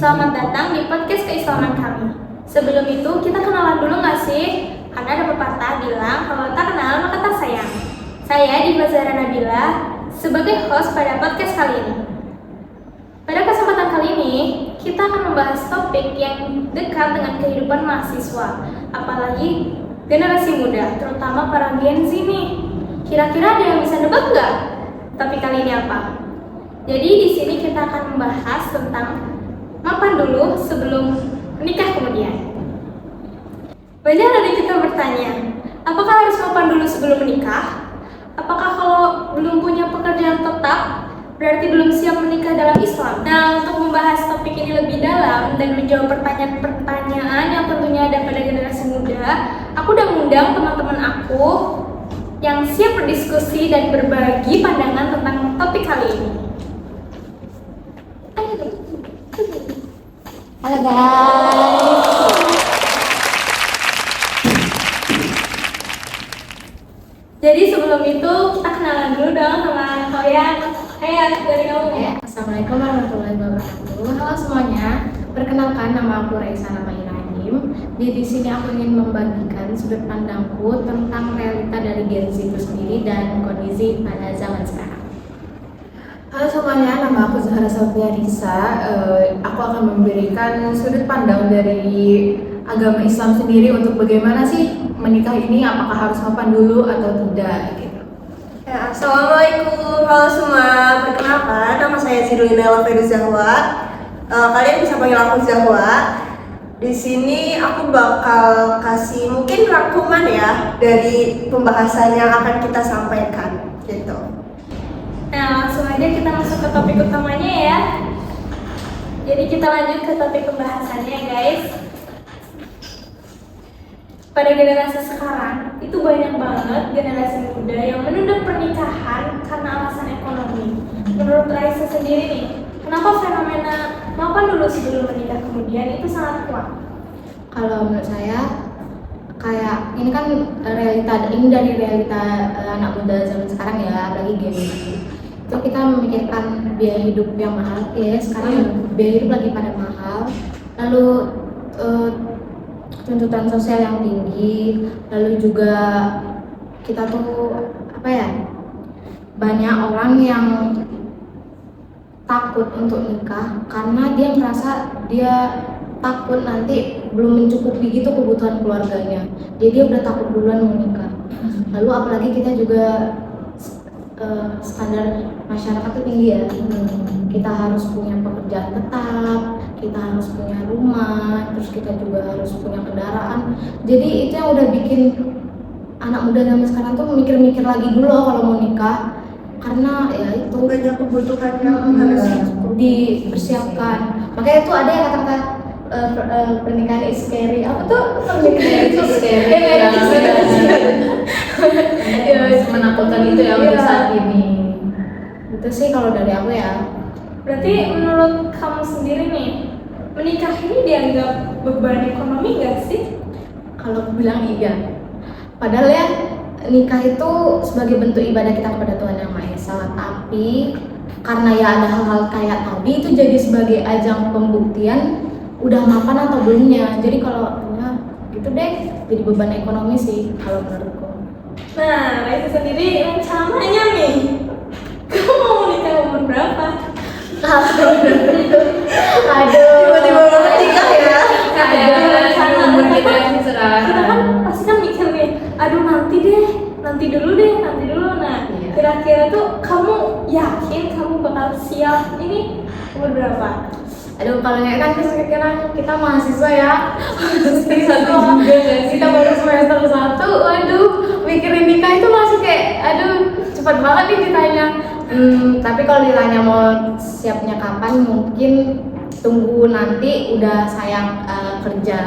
Selamat datang di podcast keislaman kami. Sebelum itu, kita kenalan dulu nggak sih? Karena ada pepatah bilang, kalau tak kenal maka tak sayang. Saya Diva Zahra Nabila, sebagai host pada podcast kali ini. Pada kesempatan kali ini, kita akan membahas topik yang dekat dengan kehidupan mahasiswa, apalagi generasi muda, terutama para Gen Z nih. Kira-kira ada yang bisa nebak nggak? Tapi kali ini apa? Jadi di sini kita akan membahas tentang mapan dulu sebelum menikah kemudian. Banyak dari kita bertanya, apakah harus mapan dulu sebelum menikah? Apakah kalau belum punya pekerjaan tetap berarti belum siap menikah dalam Islam? Nah, untuk membahas topik ini lebih dalam dan menjawab pertanyaan-pertanyaan yang tentunya ada pada generasi muda, aku udah mengundang teman-teman aku yang siap berdiskusi dan berbagi pandangan tentang topik kali ini. Halo guys. Jadi sebelum itu kita kenalan dulu dong sama kalian. Hai, dari kamu. Assalamualaikum warahmatullahi wabarakatuh. Halo semuanya. Perkenalkan, nama aku Raisa Namairahim. Di sini aku ingin membagikan sudut pandangku tentang realita dari Gen Z itu sendiri dan kondisi pada zaman sekarang. Halo semuanya, nama aku Zahra Sofia Risa. Aku akan memberikan sudut pandang dari agama Islam sendiri untuk bagaimana sih menikah ini, apakah harus mapan dulu atau tidak gitu. Ya, Assalamualaikum, halo semua. Perkenalkan, nama saya Zirulina Laveru Zahwa. Kalian bisa panggil aku Zahwa. Di sini aku bakal kasih mungkin rangkuman ya dari pembahasan yang akan kita sampaikan gitu. Nah, langsung aja kita masuk ke topik utamanya ya. Jadi kita lanjut ke topik pembahasannya ya guys. Pada generasi sekarang, itu banyak banget generasi muda yang menunda pernikahan karena alasan ekonomi. Menurut Raisa sendiri nih, kenapa fenomena mapan dulu sebelum menikah kemudian itu sangat kuat? Kalau menurut saya, kayak ini kan dari realita anak muda zaman sekarang ya, apalagi Gen Z. Itu kita memikirkan biaya hidup yang mahal ya, sekarang biaya hidup lagi pada mahal, lalu tuntutan sosial yang tinggi, lalu juga kita tuh banyak orang yang takut untuk nikah karena dia merasa dia takut nanti belum mencukupi gitu kebutuhan keluarganya, jadi dia udah takut duluan mau nikah. Lalu apalagi kita juga standar masyarakat itu tinggi ya, kita harus punya pekerjaan tetap, kita harus punya rumah, terus kita juga harus punya kendaraan. Jadi itu yang udah bikin anak muda zaman sekarang tuh mikir-mikir lagi dulu kalau mau nikah, karena ya itu Banyak kebutuhan yang harus dipersiapkan. Makanya tuh ada yang kata-kata pernikahan is scary. Apa tuh pernikahan itu scary? Menakutkan itu ya untuk saat ini. Itu sih kalau dari aku ya. Berarti menurut kamu sendiri nih, menikah ini dianggap beban ekonomi nggak sih? Kalau aku bilang iya. Padahal ya nikah itu sebagai bentuk ibadah kita kepada Tuhan Yang Maha Esa. Tapi karena ya ada hal-hal kayak tadi itu jadi sebagai ajang pembuktian udah mapan atau belumnya. Jadi kalau ya gitu deh, jadi beban ekonomi sih kalau menurutku. Nah, Raisa sendiri rencananya nih, kamu mau nikah umur berapa? Aduh, tiba-tiba mau menikah ya. Umur kita yang Kita kan pasti kan mikir nih, aduh nanti dulu deh. Nah, Iya. kira-kira tuh kamu yakin kamu bakal siap ini umur berapa? Aduh, kalau nggak kan sekarang kita mahasiswa ya, kita baru semester 1, waduh, mikirin nikah itu masih kayak, aduh, cepat banget nih ditanya. Tapi kalau ditanya mau siapnya kapan, mungkin tunggu nanti udah sayang kerja,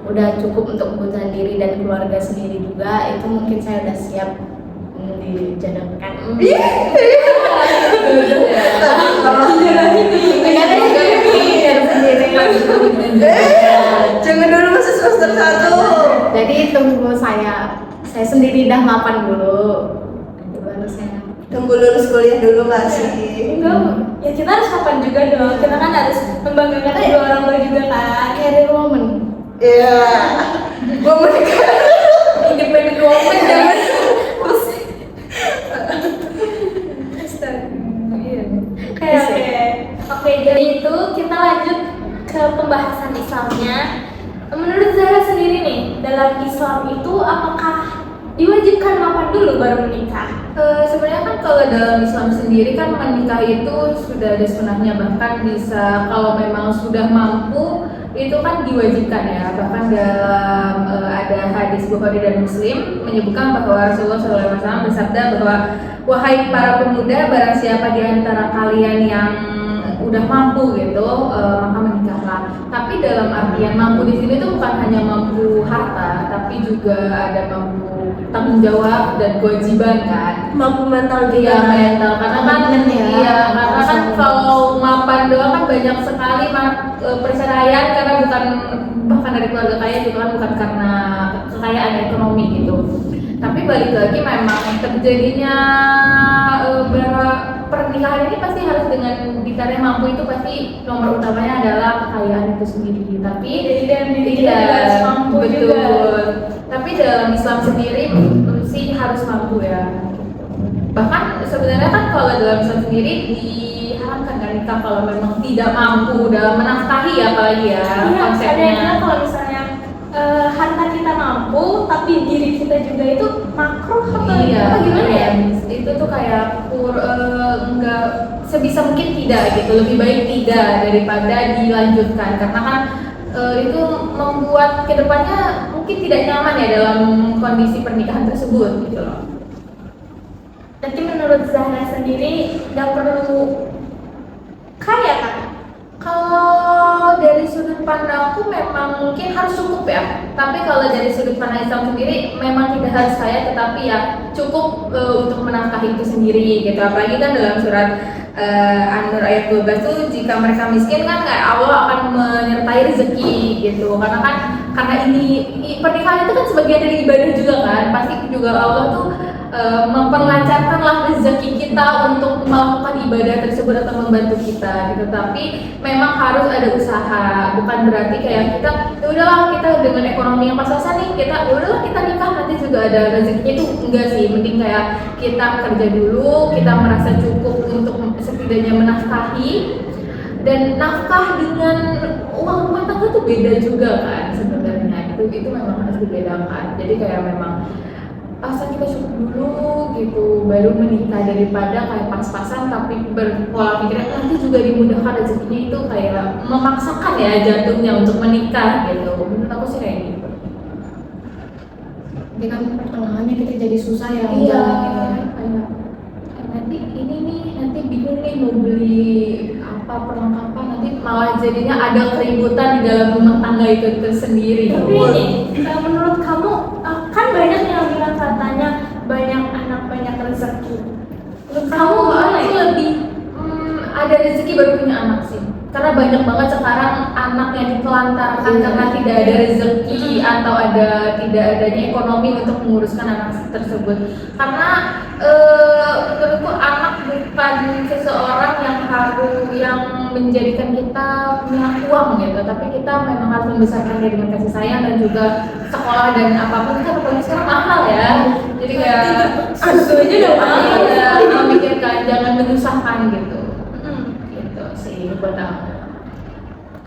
udah cukup untuk kebutuhan diri dan keluarga sendiri juga, itu mungkin saya udah siap dijadangkan. Jangan dulu masih semester 1. Jadi tunggu saya sendiri dah mapan dulu. Nanti baru saya Tunggu lulus kuliah dulu nggak sih? Enggak, ya kita harus kapan juga dong. Kita kan harus membanggakan kedua orang tua juga kan. Career woman. Iya. Gue menikah. Independent woman jangan. Oke, jadi itu kita lanjut ke pembahasan Islamnya. Menurut Zahra sendiri nih, dalam Islam itu apakah diwajibkan mapan dulu baru menikah? Sebenarnya kan kalau dalam Islam sendiri kan menikah itu sudah ada sunahnya, bahkan bisa kalau memang sudah mampu itu kan diwajibkan ya. Bahkan dalam ada hadis Bukhari dan Muslim menyebutkan bahwa Rasulullah SAW bersabda bahwa wahai para pemuda, barang siapa di antara kalian yang udah mampu gitu, maka menikahlah. Tapi dalam artian mampu di sini tuh bukan hanya mampu harta, tapi juga ada mampu tanggung jawab dan kewajiban kan. Mampu mental juga. Iya, mental. Karena kan iya, karena kan kalau mapan doang kan banyak sekali perceraian karena bukan bahkan dari keluarga kaya gitu kan, bukan karena kekayaan ekonomi gitu. Tapi balik lagi memang terjadinya pernikahan ini pasti harus dengan ditarik mampu, itu pasti nomor utamanya adalah kekayaan itu sendiri. Tapi Dan kita harus mampu betul. juga. Tapi dalam Islam sendiri sih harus mampu ya. Bahkan sebenarnya kan kalau dalam Islam sendiri diharamkan kan nikah kalau memang tidak mampu dalam menafkahi, apalagi ya Iya, ada yang konsepnya. bilang kalau misalnya harta kita mampu, tapi diri kita juga itu makruh atau Iya, gimana ya? itu tuh kayak enggak, sebisa mungkin tidak gitu, lebih baik tidak daripada dilanjutkan karena kan itu membuat kedepannya mungkin tidak nyaman ya dalam kondisi pernikahan tersebut gitu loh. Nanti menurut Zahra sendiri nggak perlu kaya kan? Kalau dari sudut pandangku memang mungkin harus cukup ya. Tapi kalau dari sudut pandang Islam sendiri memang tidak harus kaya, tetapi ya cukup untuk menafkahi itu sendiri gitu. Apalagi kan dalam surat An-Nur ayat 12 tuh, jika mereka miskin kan kayak Allah akan menyertai rezeki gitu. Karena ini pernikahan itu kan sebagian dari ibadah juga kan. Pasti juga Allah tuh memperlancarkanlah rezeki kita untuk melakukan ibadah tersebut atau membantu kita gitu. Tapi memang harus ada usaha, bukan berarti kayak kita ya udahlah kita dengan ekonomi yang pas-pasan nih kita udahlah kita nikah nanti juga ada rezekinya, itu enggak sih. Mending kayak kita kerja dulu, kita merasa cukup untuk setidaknya menafkahi, dan nafkah dengan uang rumah tangga tuh beda juga kan sebenarnya. Itu memang harus dibedakan. Jadi kayak memang asal kita cukup dulu gitu baru menikah, daripada kayak pas-pasan tapi berpola pikirnya nanti juga dimudahkan rezekinya, itu kayak memaksakan ya jatuhnya untuk menikah gitu. Menurut aku sih kayak gitu. Jadi kan pertengahannya kita jadi susah ya Iya, menjalaninya. kayak nanti ini nih, nanti bingung nih mau beli apa perlengkapan, nanti malah jadinya ada keributan di dalam rumah tangga itu sendiri. Tapi ini, menurut kamu kan banyak yang bilang katanya banyak anak banyak rezeki. Menurut kamu gimana Aku ya? lebih ada rezeki baru punya anak sih, karena banyak banget sekarang anak yang ditelantarkan karena tidak ada rezeki atau tidak adanya ekonomi untuk menguruskan anak tersebut. Karena menurutku anak bukan seseorang yang menjadikan kita punya uang gitu, tapi kita memang harus membesarkan dia dengan kasih sayang dan juga sekolah dan apapun kan apalagi sekarang mahal ya. Jadi kayak Susu aja udah mahal. Iya, memikirkan jangan menyusahkan gitu. Gitu sih buat aku.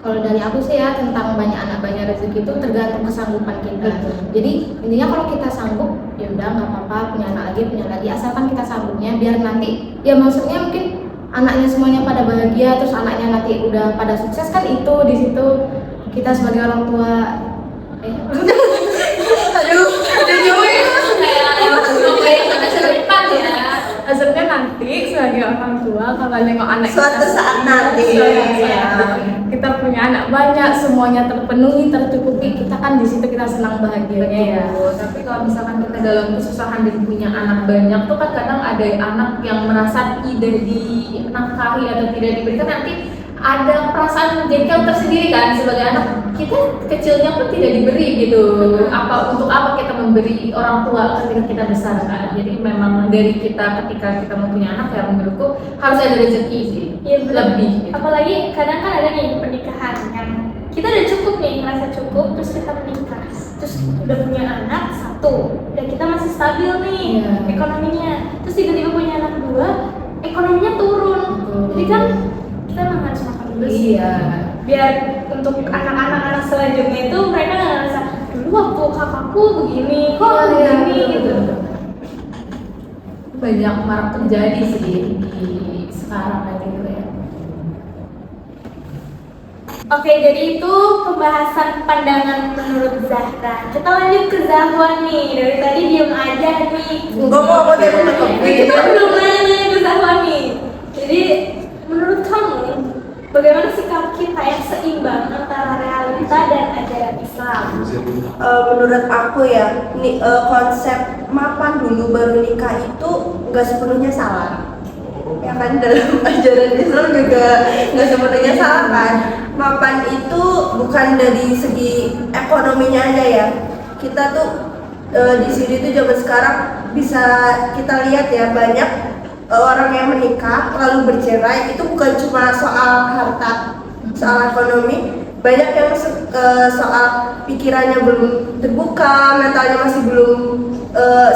Kalau dari aku sih ya, tentang banyak anak banyak rezeki itu tergantung kesanggupan kita. Jadi intinya kalau kita sanggup ya udah nggak apa-apa, punya anak lagi asalkan kita sanggupnya, biar nanti ya maksudnya mungkin anaknya semuanya pada bahagia, terus anaknya nanti udah pada sukses kan, itu di situ kita sebagai orang tua Aduh, udah nyuwin. maksudnya nanti sebagai orang tua kalau nengok anak Suatu kita saat nanti. kita punya anak banyak, semuanya terpenuhi, tercukupi, kita kan di situ kita senang bahagianya ya. Tapi kalau misalkan kita dalam kesusahan dan punya anak banyak tuh kan kadang ada anak yang merasa tidak dinafkahi atau tidak diberikan, nanti ada perasaan jengkel tersendiri kan sebagai anak. Kita kecilnya pun tidak diberi gitu. Untuk apa kita memberi orang tua ketika kita besar kan? Jadi memang dari kita ketika kita mempunyai anak ya menurutku harus ada rezeki sih. Iya, betul. Lebih. Gitu. Apalagi kadang kan ada nih pernikahan yang kita udah cukup nih, ngerasa cukup, terus kita menikah, terus udah punya anak satu, dan kita masih stabil nih ekonominya, terus tiba-tiba punya anak dua, ekonominya turun. Jadi kan kita memang harus makan dulu sih. Iya. Biar untuk anak-anak selanjutnya itu mereka nggak ngerasa dulu waktu kakakku begini, kok begini gitu. Banyak marak terjadi sih di sekarang kayak gitu ya. Oke, jadi itu pembahasan pandangan menurut Zahra. Kita lanjut ke Zahwa nih. Dari tadi diem aja nih. Enggak mau aku tadi Kita belum nanya ke Zahwa nih. Jadi menurut kamu bagaimana sikap kita yang seimbang antara realita dan ajaran Islam? Menurut aku ya, konsep mapan dulu baru nikah itu nggak sepenuhnya salah. Ya kan dalam ajaran Islam juga nggak sepenuhnya salah kan. Mapan itu bukan dari segi ekonominya aja ya. Kita tuh di sini tuh zaman sekarang bisa kita lihat ya banyak orang yang menikah lalu bercerai itu bukan cuma soal harta, soal ekonomi. Banyak yang soal pikirannya belum terbuka, mentalnya masih belum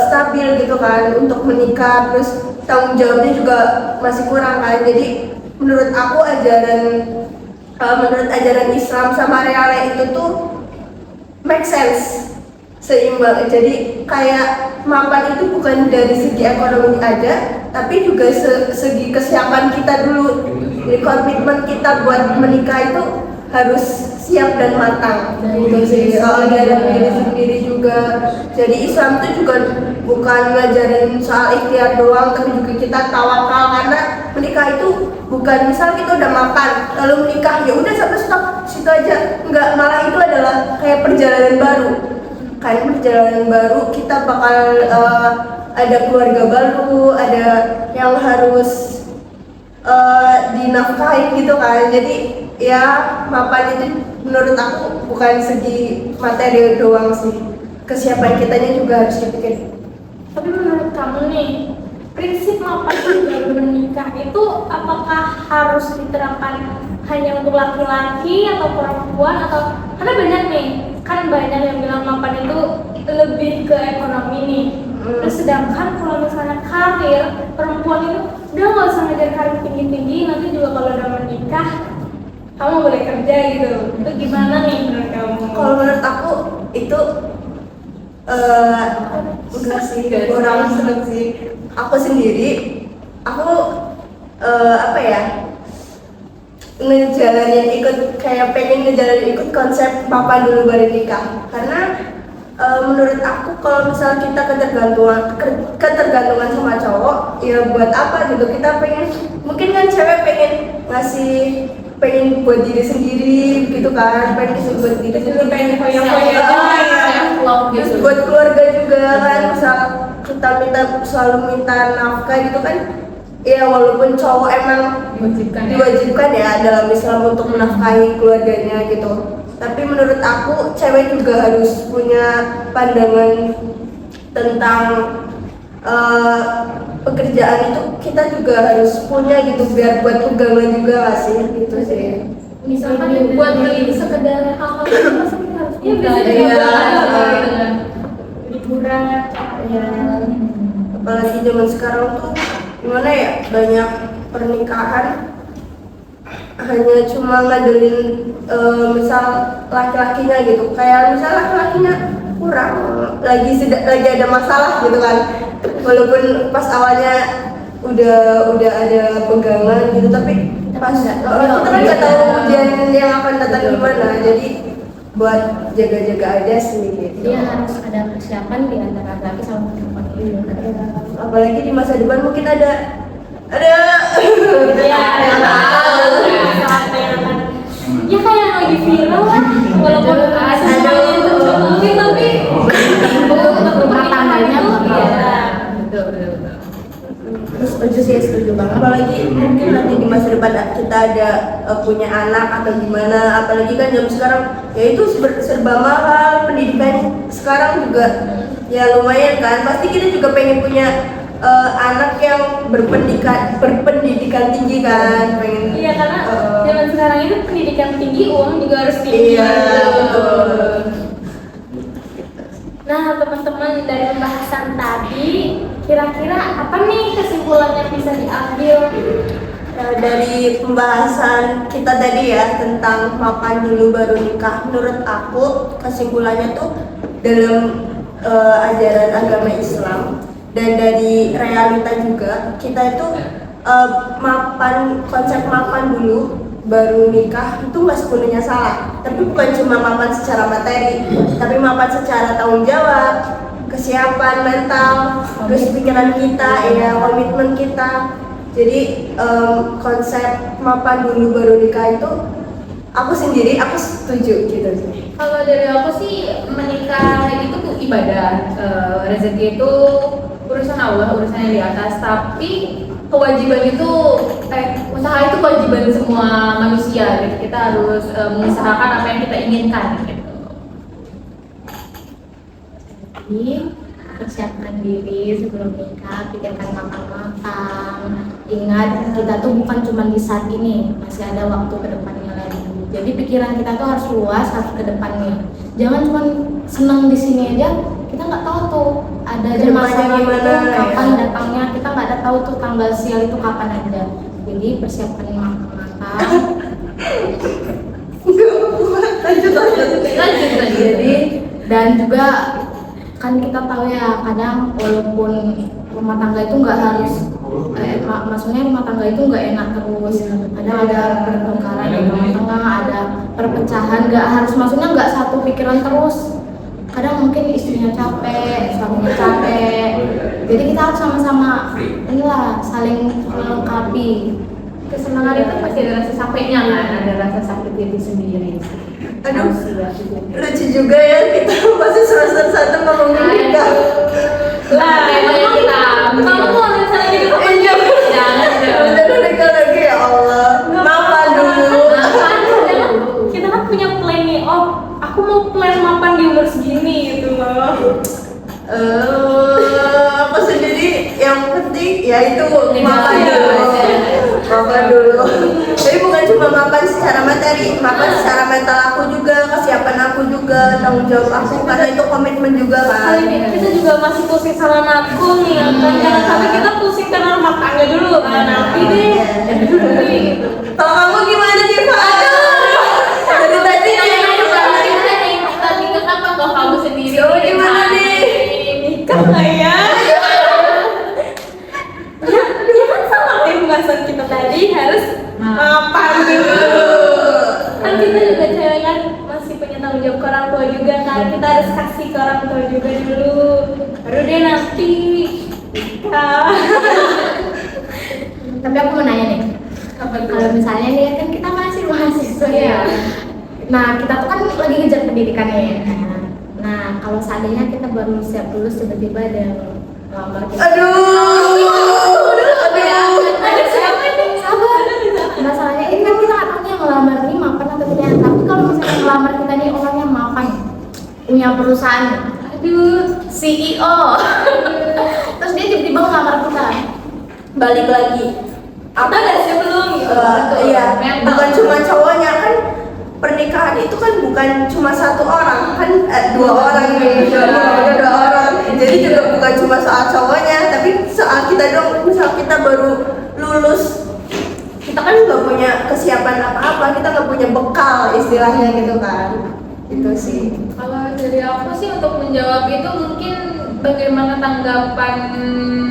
stabil gitu kan untuk menikah, terus tanggung jawabnya juga masih kurang kan. Jadi menurut aku menurut ajaran Islam sama realita itu tuh make sense, seimbang. Jadi kayak mapan itu bukan dari segi ekonomi aja, tapi juga segi kesiapan kita dulu. Jadi komitmen kita buat menikah itu harus siap dan matang. Gitu sih. Dari diri sendiri juga. Jadi Islam itu juga bukan ngajarin soal ikhtiar doang, tapi juga kita tawakal, karena menikah itu bukan misal kita udah makan lalu menikah ya udah sampai stop situ aja. Enggak, malah itu adalah kayak perjalanan baru. Kayak perjalanan baru, kita bakal ada keluarga baru, ada yang harus dinafkahin gitu kan. Jadi ya mapan itu menurut aku bukan segi materi doang sih, kesiapan kitanya juga harus dipikirin. Tapi menurut kamu nih, prinsip mapan baru menikah itu apakah harus diterapkan hanya untuk laki-laki atau perempuan, atau karena banyak nih, kan banyak yang bilang mapan itu lebih ke ekonomi nih. Terus sedangkan kalau misalnya karir, perempuan itu udah nggak usah ngejar karir tinggi-tinggi, nanti juga kalau udah menikah kamu boleh kerja gitu. Itu gimana nih menurut kamu? Kalau menurut aku itu enggak sih, kurang seneng sih. Aku sendiri, aku pengen ngejalanin ikut konsep papa dulu baru nikah. Karena menurut aku kalau misal kita ketergantungan sama cowok, ya buat apa gitu. Kita mungkin kan cewek pengen buat diri sendiri gitu kan, pengen buat diri sendiri, pengen terus buat keluarga juga kan. Misal kita selalu minta nafkah gitu kan, ya walaupun cowok emang diwajibkan ya dalam Islam untuk menafkahi keluarganya gitu, tapi menurut aku cewek juga harus punya pandangan tentang pekerjaan itu. Kita juga harus punya gitu, biar buat pegangan juga gak sih gitu sih. Misalkan buat beli sekedar hal-hal itu masa kita harus Liburan, ya. Apalagi zaman sekarang tuh gimana ya, banyak pernikahan hanya cuma ngadelin misal laki-lakinya gitu, kayak misal laki-lakinya kurang lagi ada masalah gitu kan, walaupun pas awalnya udah ada pegangan gitu, tapi pas kita kan nggak tahu ujian yang akan datang gimana. Jadi buat jaga-jaga aja sih gitu. Iya, harus ada persiapan di antara laki sama perempuan ini. Apalagi di masa depan mungkin ada ya kayak yang lagi viral lah, walaupun semuanya itu mungkin, tapi untuk rumah tangganya ya. betul. Setuju sih, setuju banget. Apalagi mungkin nanti di masa depan kita ada punya anak atau gimana, apalagi kan jam sekarang ya itu serba mahal, pendidikan sekarang juga ya lumayan kan, pasti kita juga pengen punya anak yang berpendidikan tinggi kan, pengen. Iya, karena zaman sekarang itu pendidikan tinggi, uang juga harus tinggi. Iya, betul. Nah, teman-teman, dari pembahasan tadi, kira-kira apa nih kesimpulan yang bisa diambil? Dari pembahasan kita tadi ya tentang mapan dulu baru nikah, menurut aku kesimpulannya tuh dalam ajaran agama Islam dan dari realita juga kita itu konsep mapan dulu baru nikah itu nggak sepenuhnya salah, tapi bukan cuma mapan secara materi, tapi mapan secara tanggung jawab, kesiapan mental, terus pikiran kita, ya komitmen kita. Jadi konsep mapan dulu baru nikah itu aku setuju gitu sih. Kalau dari aku sih menikah itu tuh ibadah, rezeki itu urusan Allah, urusan yang di atas. Tapi kewajiban itu, usaha itu kewajiban semua manusia. Gitu. Kita harus mengusahakan apa yang kita inginkan. Gitu. Jadi persiapkan diri sebelum nikah, pikirkan matang-matang. Ingat kita tuh bukan cuma di saat ini, masih ada waktu ke depannya lagi. Jadi pikiran kita tuh harus luas, harus ke depannya. Jangan cuma senang di sini aja, kita nggak tahu tuh ada masalah itu kapan datangnya, kita nggak ada tahu tuh tanggal sial itu kapan ada. Jadi persiapkan matang-matang. Lanjut. Jadi dan juga kan kita tahu ya, kadang walaupun rumah tangga itu nggak harus maksudnya rumah tangga itu nggak enak terus, ada pertengkaran di tengah-tengah, ada perpecahan, nggak harus, maksudnya nggak satu pikiran terus. Kadang mungkin istrinya capek, suaminya capek, jadi kita harus sama-sama inilah saling melengkapi. Kesenangan itu pasti ada rasa capeknya kan, ada rasa sakit diri sendiri. Aduh, lucu juga ya kita masih semester 1 ngomongin nikah. Lah, emang kita, kamu mau rencana gitu? Jangan nikah lagi ya Allah. Mapan dulu. Kita kan punya plan nih, oh aku mau plan mapan di umur segini gitu loh. Aku sendiri yang penting ya itu mapan dulu. Mapan dulu. Jadi bukan cuma mapan secara materi, mapan secara mental aku juga, kesiapan aku juga, tanggung jawab aku, karena itu komitmen juga kan. Kali ini kita juga masih pusing sama nabung nih, kan? Jangan sampai kita pusing karena rumah tangga dulu, kan? Nanti deh. Gitu. Kalau kamu gimana Diva? Dari tadi Tadi kenapa kok kamu sendiri? gimana nih? Nikah nggak ya? Ya kan sama kayak pembahasan kita tadi, harus mapan dulu. Kan kita juga cewek kan masih punya tanggung jawab ke orang tua juga kan, kita harus kasih ke orang tua juga dulu, baru dia nanti nikah. Tapi aku mau nanya nih, kalau misalnya nih kan kita masih mahasiswa ya. Nah kita tuh kan lagi ngejar pendidikannya ya. Nah kalau seandainya kita baru siap lulus tiba-tiba ada lamar kita. Aduh. Ada siapa nih? Sabar. Masalahnya ini kan kita nggak tahu nih yang ngelamar ini mapan atau tidak. Tapi kalau misalnya ngelamar kita nih orangnya mapan, punya perusahaan, CEO. Terus dia tiba-tiba ngelamar kita. Balik lagi. Apa nggak sih belum? Iya, bukan cuma cowoknya kan, pernikahan itu kan bukan cuma satu orang kan, dua orang gitu, dua orang. Jadi juga bukan cuma soal cowoknya, tapi soal kita dong. Misal kita baru lulus, kita kan nggak punya kesiapan apa-apa, kita nggak punya bekal istilahnya gitu kan. Itu sih. Kalau dari aku sih untuk menjawab itu mungkin bagaimana tanggapan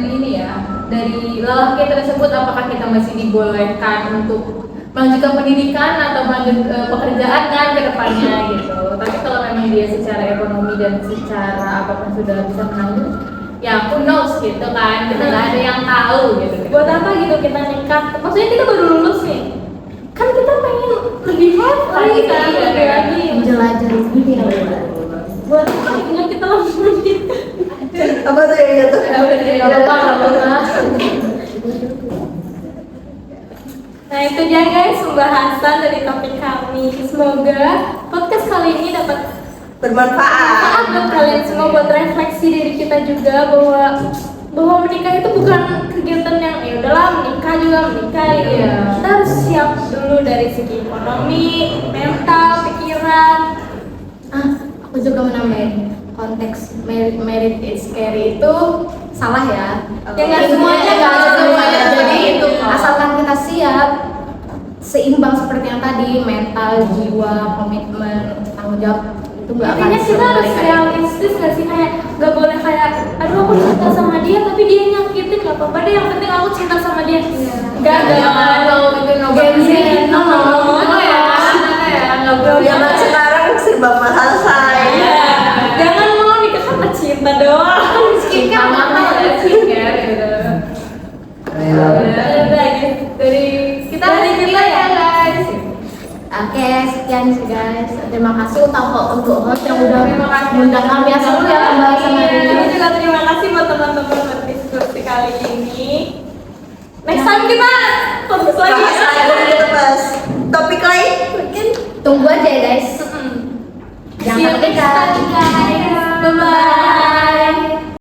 ini ya dari lelaki tersebut, apakah kita masih dibolehkan untuk melanjutkan pendidikan atau melanjut pekerjaan kan ke depannya gitu. Tapi kalau memang dia secara ekonomi dan secara apapun sudah bisa menanggung, ya who knows gitu kan, kita nggak ada yang tahu gitu. Buat apa gitu kita nikah? Maksudnya kita baru lulus nih, kan kita pengen lebih have lagi kan, lebih lagi Menjelajah dunia. buat apa kita langsung nikah? Apa tuh yang jatuh? Gak apa-apa. itu dia guys pembahasan dari topik kami. Semoga podcast kali ini dapat Bermanfaat. buat kalian semua, buat refleksi diri kita juga bahwa menikah itu bukan kegiatan yang ya udahlah menikah juga menikah gitu. Iya. Kita harus siap dulu dari segi ekonomi, mental, pikiran. Aku juga menambahin konteks married is scary itu salah ya. Ya, nggak semuanya, nggak nggak semuanya. semuanya. Jadi Itu, kok. asalkan kita siap, seimbang seperti yang tadi, mental, jiwa, komitmen, tanggung jawab itu nggak akan Intinya kita harus semuanya. realistis nggak sih, kayak nggak boleh kayak aduh aku cinta sama dia tapi dia nyakitin, nggak apa-apa deh yang penting aku cinta sama dia. Nggak ada Gengsi, no, ya, nggak boleh. Zaman sekarang serba mahal say. Jangan mau nikah karena cinta doang. Kita mahal ya skincare gitu. Udah gitu dari kita ya guys. Oke, sekian sih guys. Terima kasih untuk host yang udah mengundang kami ya seru ya pembahasan hari Iya, ini. juga terima kasih buat teman-teman berdiskusi kali ini. Next time kita fokus lagi. Bahas lagi kita bahas topik lain mungkin. Tunggu aja ya guys. Mm-mm. Jangan See you lupa next time, guys. Bye bye.